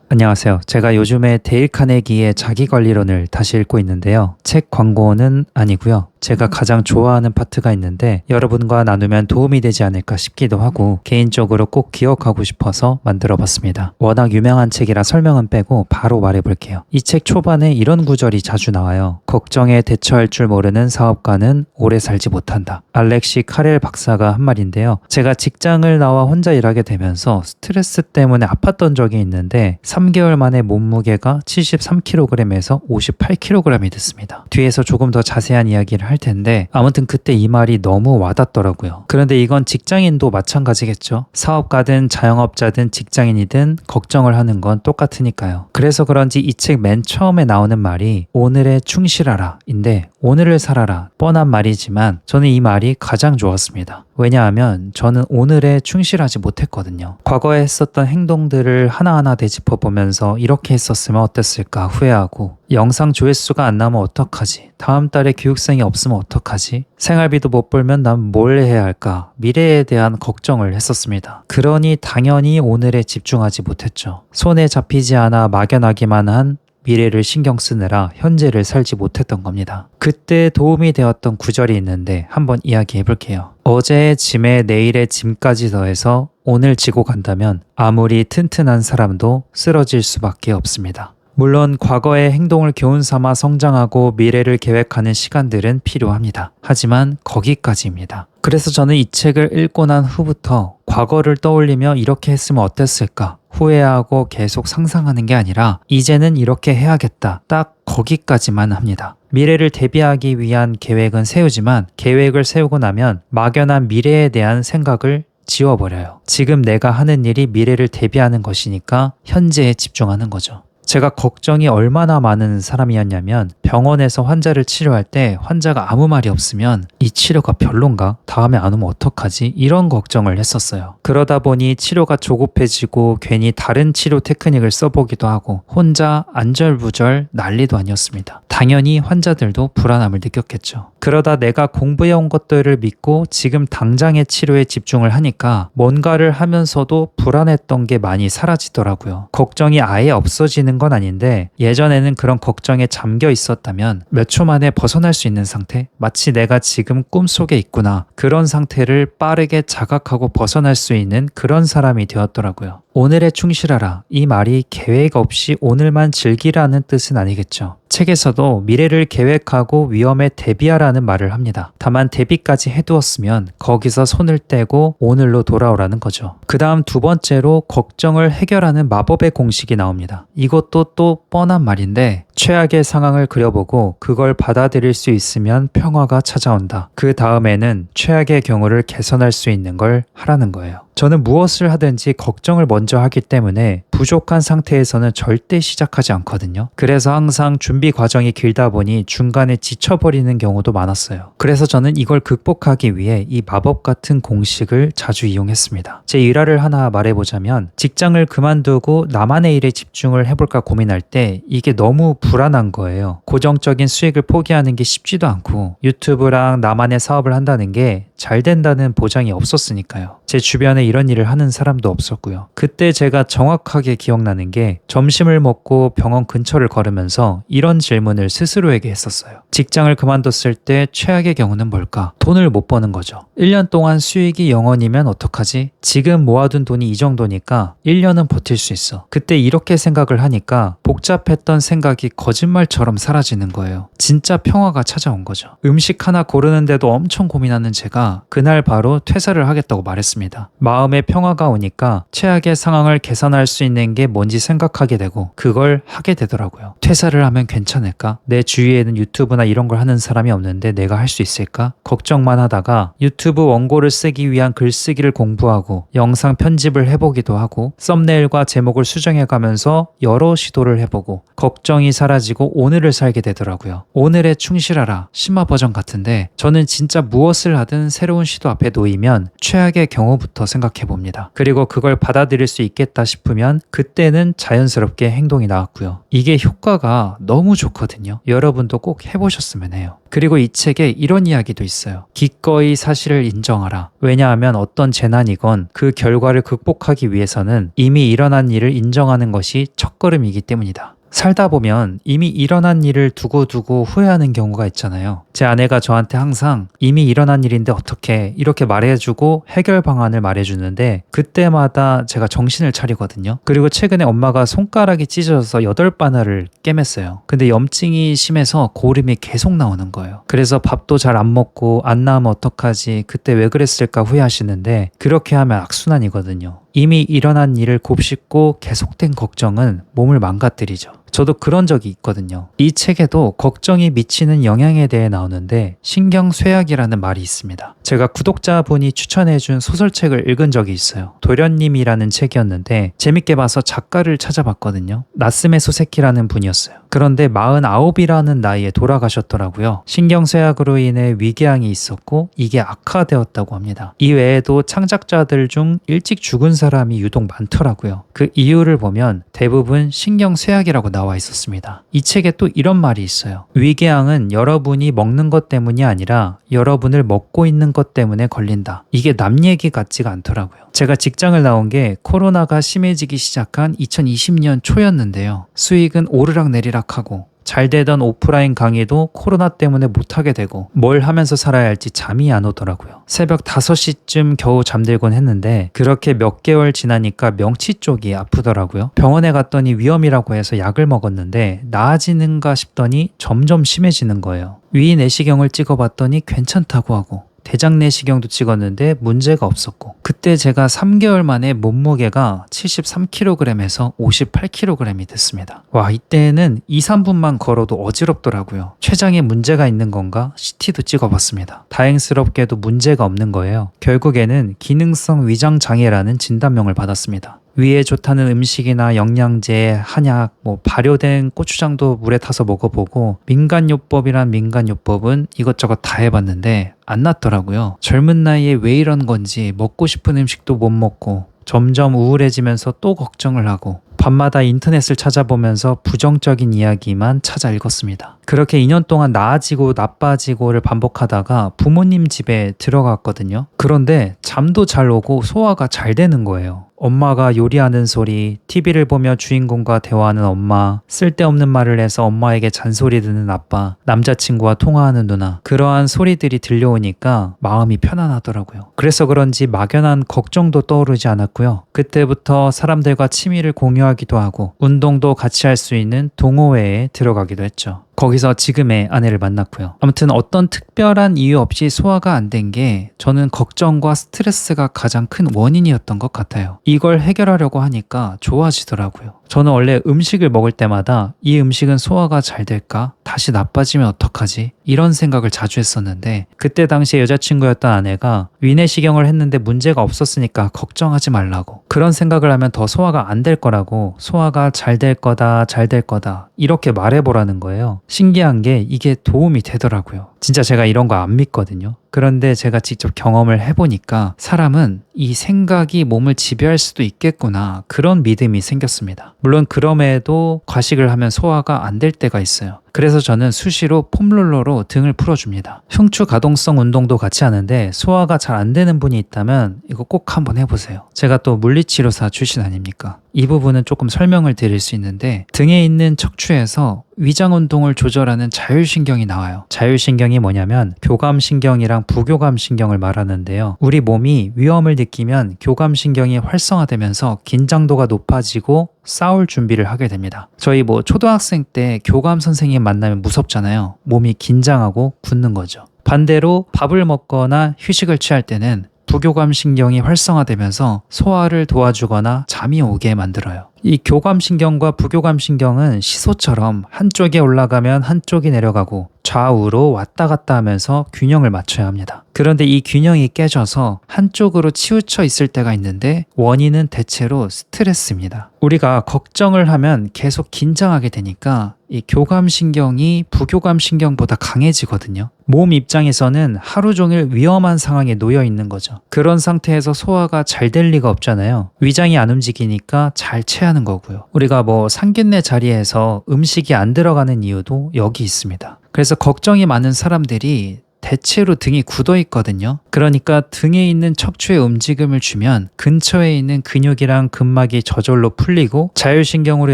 안녕하세요. 제가 요즘에 데일 카네기의 자기관리론을 다시 읽고 있는데요. 책 광고는 아니고요. 제가 가장 좋아하는 파트가 있는데 여러분과 나누면 도움이 되지 않을까 싶기도 하고 개인적으로 꼭 기억하고 싶어서 만들어 봤습니다. 워낙 유명한 책이라 설명은 빼고 바로 말해볼게요. 이 책 초반에 이런 구절이 자주 나와요. 걱정에 대처할 줄 모르는 사업가는 오래 살지 못한다. 알렉시 카렐 박사가 한 말인데요. 제가 직장을 나와 혼자 일하게 되면서 스트레스 때문에 아팠던 적이 있는데 3개월 만에 몸무게가 73kg에서 58kg이 됐습니다. 뒤에서 조금 더 자세한 이야기를 할 텐데 아무튼 그때 이 말이 너무 와닿더라고요. 그런데 이건 직장인도 마찬가지겠죠. 사업가든 자영업자든 직장인이든 걱정을 하는 건 똑같으니까요. 그래서 그런지 이 책 맨 처음에 나오는 말이 오늘에 충실하라 인데 오늘을 살아라 뻔한 말이지만 저는 이 말이 가장 좋았습니다. 왜냐하면 저는 오늘에 충실하지 못했거든요. 과거에 했었던 행동들을 하나하나 되짚어보면서 이렇게 했었으면 어땠을까 후회하고 영상 조회수가 안 나면 어떡하지? 다음 달에 교육생이 없으면 어떡하지? 생활비도 못 벌면 난 뭘 해야 할까? 미래에 대한 걱정을 했었습니다. 그러니 당연히 오늘에 집중하지 못했죠. 손에 잡히지 않아 막연하기만 한 미래를 신경 쓰느라 현재를 살지 못했던 겁니다. 그때 도움이 되었던 구절이 있는데 한번 이야기해 볼게요. 어제의 짐에 내일의 짐까지 더해서 오늘 지고 간다면 아무리 튼튼한 사람도 쓰러질 수밖에 없습니다. 물론 과거의 행동을 교훈 삼아 성장하고 미래를 계획하는 시간들은 필요합니다. 하지만 거기까지입니다. 그래서 저는 이 책을 읽고 난 후부터 과거를 떠올리며 이렇게 했으면 어땠을까 후회하고 계속 상상하는 게 아니라 이제는 이렇게 해야겠다. 딱 거기까지만 합니다. 미래를 대비하기 위한 계획은 세우지만 계획을 세우고 나면 막연한 미래에 대한 생각을 지워버려요. 지금 내가 하는 일이 미래를 대비하는 것이니까 현재에 집중하는 거죠. 제가 걱정이 얼마나 많은 사람이었냐면 병원에서 환자를 치료할 때 환자가 아무 말이 없으면 이 치료가 별론가? 다음에 안 오면 어떡하지? 이런 걱정을 했었어요. 그러다 보니 치료가 조급해지고 괜히 다른 치료 테크닉을 써보기도 하고 혼자 안절부절 난리도 아니었습니다. 당연히 환자들도 불안함을 느꼈겠죠. 그러다 내가 공부해온 것들을 믿고 지금 당장의 치료에 집중을 하니까 뭔가를 하면서도 불안했던 게 많이 사라지더라고요. 걱정이 아예 없어지는 건 아닌데 예전에는 그런 걱정에 잠겨 있었다면 몇 초 만에 벗어날 수 있는 상태? 마치 내가 지금 꿈속에 있구나. 그런 상태를 빠르게 자각하고 벗어날 수 있는 그런 사람이 되었더라고요. 오늘에 충실하라. 이 말이 계획 없이 오늘만 즐기라는 뜻은 아니겠죠. 책에서도 미래를 계획하고 위험에 대비하라는 말을 합니다. 다만 대비까지 해두었으면 거기서 손을 떼고 오늘로 돌아오라는 거죠. 그 다음 두 번째로 걱정을 해결하는 마법의 공식이 나옵니다. 이것도 또 뻔한 말인데 최악의 상황을 그려보고 그걸 받아들일 수 있으면 평화가 찾아온다. 그 다음에는 최악의 경우를 개선할 수 있는 걸 하라는 거예요. 저는 무엇을 하든지 걱정을 먼저 하기 때문에 부족한 상태에서는 절대 시작하지 않거든요. 그래서 항상 준비 과정이 길다 보니 중간에 지쳐버리는 경우도 많았어요. 그래서 저는 이걸 극복하기 위해 이 마법 같은 공식을 자주 이용했습니다. 제 일화를 하나 말해보자면 직장을 그만두고 나만의 일에 집중을 해볼까 고민할 때 이게 너무 불안한 거예요. 고정적인 수익을 포기하는 게 쉽지도 않고 유튜브랑 나만의 사업을 한다는 게 잘 된다는 보장이 없었으니까요. 제 주변에 이런 일을 하는 사람도 없었고요. 그때 제가 정확하게 기억나는 게 점심을 먹고 병원 근처를 걸으면서 이런 질문을 스스로에게 했었어요. 직장을 그만뒀을 때 최악의 경우는 뭘까? 돈을 못 버는 거죠. 1년 동안 수익이 0원이면 어떡하지? 지금 모아둔 돈이 이 정도니까 1년은 버틸 수 있어. 그때 이렇게 생각을 하니까 복잡했던 생각이 거짓말처럼 사라지는 거예요. 진짜 평화가 찾아온 거죠. 음식 하나 고르는데도 엄청 고민하는 제가 그날 바로 퇴사를 하겠다고 말했습니다. 마음의 평화가 오니까 최악의 상황을 개선할 수 있는 게 뭔지 생각하게 되고 그걸 하게 되더라고요. 퇴사를 하면 괜찮을까? 내 주위에는 유튜브나 이런 걸 하는 사람이 없는데 내가 할 수 있을까? 걱정만 하다가 유튜브 원고를 쓰기 위한 글쓰기를 공부하고 영상 편집을 해보기도 하고 썸네일과 제목을 수정해가면서 여러 시도를 해보고 걱정이 사라 사라지고 오늘을 살게 되더라고요. 오늘에 충실하라 심화 버전 같은데 저는 진짜 무엇을 하든 새로운 시도 앞에 놓이면 최악의 경우부터 생각해 봅니다. 그리고 그걸 받아들일 수 있겠다 싶으면 그때는 자연스럽게 행동이 나왔고요. 이게 효과가 너무 좋거든요. 여러분도 꼭 해보셨으면 해요. 그리고 이 책에 이런 이야기도 있어요. 기꺼이 사실을 인정하라. 왜냐하면 어떤 재난이건 그 결과를 극복하기 위해서는 이미 일어난 일을 인정하는 것이 첫걸음이기 때문이다. 살다 보면 이미 일어난 일을 두고두고 후회하는 경우가 있잖아요. 제 아내가 저한테 항상 이미 일어난 일인데 어떻게 이렇게 말해주고 해결 방안을 말해주는데 그때마다 제가 정신을 차리거든요. 그리고 최근에 엄마가 손가락이 찢어져서 8바늘을 꿰맸어요. 근데 염증이 심해서 고름이 계속 나오는 거예요. 그래서 밥도 잘 안 먹고 안 나으면 어떡하지 그때 왜 그랬을까 후회하시는데 그렇게 하면 악순환이거든요. 이미 일어난 일을 곱씹고 계속된 걱정은 몸을 망가뜨리죠. 저도 그런 적이 있거든요. 이 책에도 걱정이 미치는 영향에 대해 나오는데 신경쇠약이라는 말이 있습니다. 제가 구독자분이 추천해준 소설책을 읽은 적이 있어요. 도련님이라는 책이었는데 재밌게 봐서 작가를 찾아봤거든요. 나스메 소세키라는 분이었어요. 그런데 49이라는 나이에 돌아가셨더라고요. 신경쇠약으로 인해 위궤양이 있었고 이게 악화되었다고 합니다. 이 외에도 창작자들 중 일찍 죽은 사람이 유독 많더라고요. 그 이유를 보면 대부분 신경쇠약이라고 나와 있었습니다. 이 책에 또 이런 말이 있어요. 위궤양은 여러분이 먹는 것 때문이 아니라 여러분을 먹고 있는 것 때문에 걸린다. 이게 남 얘기 같지가 않더라고요. 제가 직장을 나온 게 코로나가 심해지기 시작한 2020년 초였는데요. 수익은 오르락내리락하고 잘 되던 오프라인 강의도 코로나 때문에 못하게 되고 뭘 하면서 살아야 할지 잠이 안 오더라고요. 새벽 5시쯤 겨우 잠들곤 했는데 그렇게 몇 개월 지나니까 명치 쪽이 아프더라고요. 병원에 갔더니 위염이라고 해서 약을 먹었는데 나아지는가 싶더니 점점 심해지는 거예요. 위 내시경을 찍어봤더니 괜찮다고 하고 대장 내시경도 찍었는데 문제가 없었고 그때 제가 3개월 만에 몸무게가 73kg에서 58kg이 됐습니다. 와, 이때는 2, 3분만 걸어도 어지럽더라고요. 췌장에 문제가 있는 건가? CT도 찍어봤습니다. 다행스럽게도 문제가 없는 거예요. 결국에는 기능성 위장 장애라는 진단명을 받았습니다. 위에 좋다는 음식이나 영양제, 한약, 발효된 고추장도 물에 타서 먹어보고 민간요법이란 민간요법은 이것저것 다 해봤는데 안 낫더라고요. 젊은 나이에 왜 이런 건지 먹고 싶은 음식도 못 먹고 점점 우울해지면서 또 걱정을 하고 밤마다 인터넷을 찾아보면서 부정적인 이야기만 찾아 읽었습니다. 그렇게 2년 동안 나아지고 나빠지고를 반복하다가 부모님 집에 들어갔거든요. 그런데 잠도 잘 오고 소화가 잘 되는 거예요. 엄마가 요리하는 소리, TV를 보며 주인공과 대화하는 엄마, 쓸데없는 말을 해서 엄마에게 잔소리 듣는 아빠, 남자친구와 통화하는 누나, 그러한 소리들이 들려오니까 마음이 편안하더라고요. 그래서 그런지 막연한 걱정도 떠오르지 않았고요. 그때부터 사람들과 취미를 공유하기도 하고 운동도 같이 할 수 있는 동호회에 들어가기도 했죠. 거기서 지금의 아내를 만났고요. 아무튼 어떤 특별한 이유 없이 소화가 안 된 게 저는 걱정과 스트레스가 가장 큰 원인이었던 것 같아요. 이걸 해결하려고 하니까 좋아지더라고요. 저는 원래 음식을 먹을 때마다 이 음식은 소화가 잘 될까? 다시 나빠지면 어떡하지? 이런 생각을 자주 했었는데 그때 당시에 여자친구였던 아내가 위내시경을 했는데 문제가 없었으니까 걱정하지 말라고, 그런 생각을 하면 더 소화가 안 될 거라고, 소화가 잘 될 거다 잘 될 거다 이렇게 말해보라는 거예요. 신기한 게 이게 도움이 되더라고요. 진짜 제가 이런 거 안 믿거든요. 그런데 제가 직접 경험을 해보니까 사람은 이 생각이 몸을 지배할 수도 있겠구나, 그런 믿음이 생겼습니다. 물론 그럼에도 과식을 하면 소화가 안 될 때가 있어요. 그래서 저는 수시로 폼롤러로 등을 풀어줍니다. 흉추 가동성 운동도 같이 하는데 소화가 잘 안 되는 분이 있다면 이거 꼭 한번 해보세요. 제가 또 물리치료사 출신 아닙니까? 이 부분은 조금 설명을 드릴 수 있는데 등에 있는 척추에서 위장 운동을 조절하는 자율신경이 나와요. 자율신경이 뭐냐면 교감신경이랑 부교감신경을 말하는데요. 우리 몸이 위험을 느끼면 교감신경이 활성화되면서 긴장도가 높아지고 싸울 준비를 하게 됩니다. 저희 초등학생 때 교감 선생님 만나면 무섭잖아요. 몸이 긴장하고 굳는 거죠. 반대로 밥을 먹거나 휴식을 취할 때는 부교감 신경이 활성화되면서 소화를 도와주거나 잠이 오게 만들어요. 이 교감신경과 부교감신경은 시소처럼 한쪽에 올라가면 한쪽이 내려가고 좌우로 왔다 갔다 하면서 균형을 맞춰야 합니다. 그런데 이 균형이 깨져서 한쪽으로 치우쳐 있을 때가 있는데 원인은 대체로 스트레스입니다. 우리가 걱정을 하면 계속 긴장하게 되니까 이 교감신경이 부교감신경보다 강해지거든요. 몸 입장에서는 하루 종일 위험한 상황에 놓여 있는 거죠. 그런 상태에서 소화가 잘 될 리가 없잖아요. 위장이 안 움직이니까 잘 체하는 거고요. 우리가 상균내 자리에서 음식이 안 들어가는 이유도 여기 있습니다. 그래서 걱정이 많은 사람들이 대체로 등이 굳어 있거든요. 그러니까 등에 있는 척추에 움직임을 주면 근처에 있는 근육이랑 근막이 저절로 풀리고 자율신경으로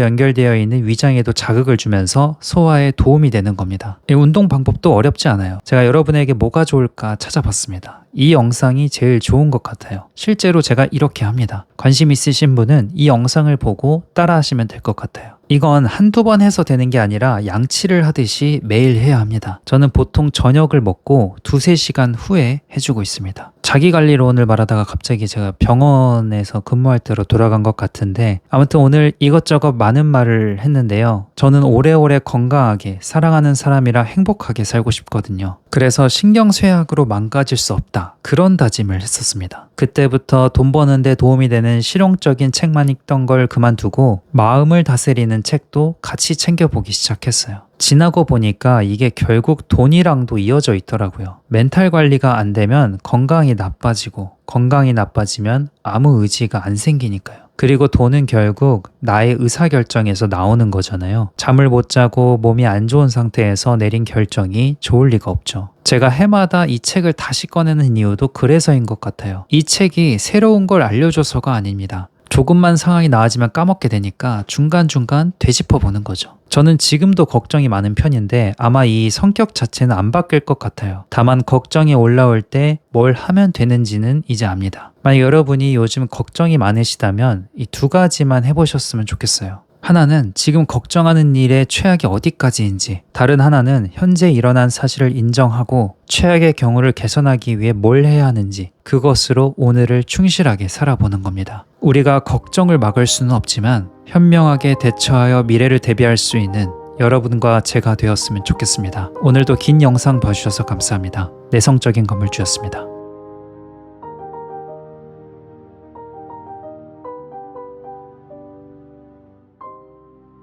연결되어 있는 위장에도 자극을 주면서 소화에 도움이 되는 겁니다. 이 운동 방법도 어렵지 않아요. 제가 여러분에게 뭐가 좋을까 찾아봤습니다. 이 영상이 제일 좋은 것 같아요. 실제로 제가 이렇게 합니다. 관심 있으신 분은 이 영상을 보고 따라 하시면 될 것 같아요. 이건 한두 번 해서 되는 게 아니라 양치를 하듯이 매일 해야 합니다. 저는 보통 저녁을 먹고 2-3시간 후에 해주고 있습니다. 자기관리론을 말하다가 갑자기 제가 병원에서 근무할 때로 돌아간 것 같은데 아무튼 오늘 이것저것 많은 말을 했는데요. 저는 오래오래 건강하게 사랑하는 사람이랑 행복하게 살고 싶거든요. 그래서 신경쇠약으로 망가질 수 없다. 그런 다짐을 했었습니다. 그때부터 돈 버는데 도움이 되는 실용적인 책만 읽던 걸 그만두고 마음을 다스리는 책도 같이 챙겨보기 시작했어요. 지나고 보니까 이게 결국 돈이랑도 이어져 있더라고요. 멘탈 관리가 안 되면 건강이 나빠지고 건강이 나빠지면 아무 의지가 안 생기니까요. 그리고 돈은 결국 나의 의사결정에서 나오는 거잖아요. 잠을 못 자고 몸이 안 좋은 상태에서 내린 결정이 좋을 리가 없죠. 제가 해마다 이 책을 다시 꺼내는 이유도 그래서인 것 같아요. 이 책이 새로운 걸 알려줘서가 아닙니다. 조금만 상황이 나아지면 까먹게 되니까 중간중간 되짚어 보는 거죠. 저는 지금도 걱정이 많은 편인데 아마 이 성격 자체는 안 바뀔 것 같아요. 다만 걱정이 올라올 때 뭘 하면 되는지는 이제 압니다. 만약 여러분이 요즘 걱정이 많으시다면 이 2가지만 해보셨으면 좋겠어요. 하나는 지금 걱정하는 일의 최악이 어디까지인지, 다른 하나는 현재 일어난 사실을 인정하고 최악의 경우를 개선하기 위해 뭘 해야 하는지, 그것으로 오늘을 충실하게 살아보는 겁니다. 우리가 걱정을 막을 수는 없지만 현명하게 대처하여 미래를 대비할 수 있는 여러분과 제가 되었으면 좋겠습니다. 오늘도 긴 영상 봐주셔서 감사합니다. 내성적인 건물주였습니다.